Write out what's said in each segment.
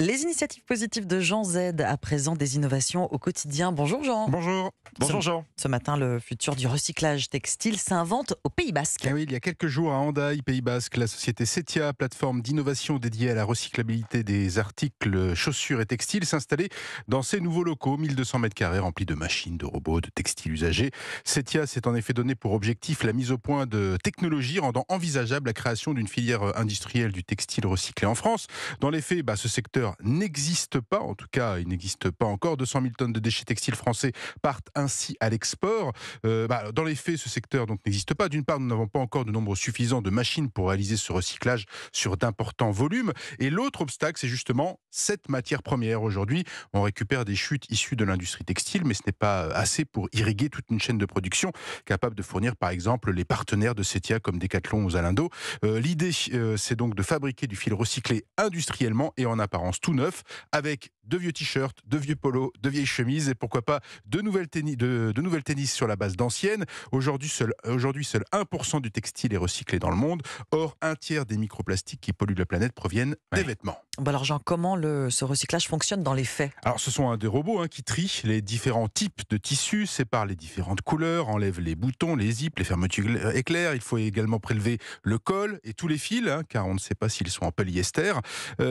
Les initiatives positives de Jean Z, à présent des innovations au quotidien. Bonjour Jean. Bonjour. Bonjour Jean. Ce matin, le futur du recyclage textile s'invente au Pays Basque. Eh oui, il y a quelques jours à Hendaye, Pays Basque, la société Setia, plateforme d'innovation dédiée à la recyclabilité des articles, chaussures et textiles, s'installait dans ces nouveaux locaux, 1200 m² remplis de machines, de robots, de textiles usagés. Setia s'est en effet donné pour objectif la mise au point de technologies rendant envisageable la création d'une filière industrielle du textile recyclé en France. Dans les faits, ce secteur n'existe pas, en tout cas il n'existe pas encore. 200 000 tonnes de déchets textiles français partent ainsi à l'export. Dans les faits, ce secteur donc n'existe pas. D'une part, nous n'avons pas encore de nombre suffisant de machines pour réaliser ce recyclage sur d'importants volumes. Et l'autre obstacle, c'est justement cette matière première. Aujourd'hui, on récupère des chutes issues de l'industrie textile, mais ce n'est pas assez pour irriguer toute une chaîne de production capable de fournir, par exemple, les partenaires de Setia comme Decathlon ou Zalando. L'idée, c'est donc de fabriquer du fil recyclé industriellement et en apparence tout neuf, avec de vieux t-shirts, de vieux polos, de vieilles chemises et pourquoi pas de nouvelles tennis sur la base d'anciennes. Aujourd'hui, seul 1% du textile est recyclé dans le monde. Or, un tiers des microplastiques qui polluent la planète proviennent des vêtements. Alors Jean, comment ce recyclage fonctionne dans les faits ? Alors, ce sont des robots qui trient les différents types de tissus, séparent les différentes couleurs, enlèvent les boutons, les zips, les fermetures éclairs. Il faut également prélever le col et tous les fils, car on ne sait pas s'ils sont en polyester.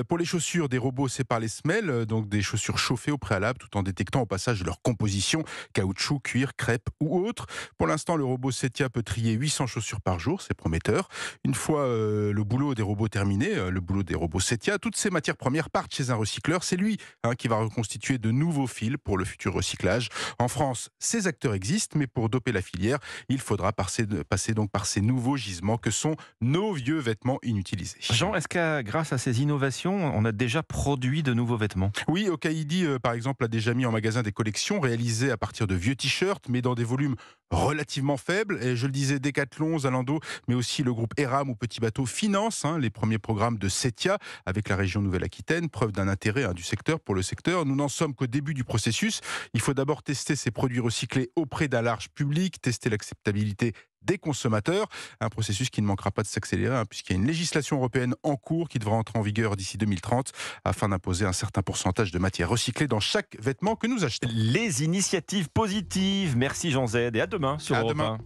Pour les chaussures, des robots séparent les semelles, donc des chaussures chauffées au préalable, tout en détectant au passage leur composition, caoutchouc, cuir, crêpe ou autre. Pour l'instant, le robot Setia peut trier 800 chaussures par jour, c'est prometteur. Une fois le boulot des robots terminé, le boulot des robots Setia, toutes ces matières premières partent chez un recycleur. C'est lui qui va reconstituer de nouveaux fils pour le futur recyclage. En France, ces acteurs existent, mais pour doper la filière, il faudra passer donc par ces nouveaux gisements que sont nos vieux vêtements inutilisés. Jean, est-ce que grâce à ces innovations, on a déjà produit de nouveaux vêtements ? Oui, Okaïdi, par exemple, a déjà mis en magasin des collections réalisées à partir de vieux t-shirts, mais dans des volumes relativement faibles. Et je le disais, Decathlon, Zalando, mais aussi le groupe Eram ou Petit Bateau financent les premiers programmes de Setia avec la région Nouvelle-Aquitaine, preuve d'un intérêt du secteur pour le secteur. Nous n'en sommes qu'au début du processus. Il faut d'abord tester ces produits recyclés auprès d'un large public, tester l'acceptabilité des consommateurs, un processus qui ne manquera pas de s'accélérer puisqu'il y a une législation européenne en cours qui devra entrer en vigueur d'ici 2030 afin d'imposer un certain pourcentage de matière recyclée dans chaque vêtement que nous achetons. Les initiatives positives. Merci Jean Z et à demain sur Europe 1.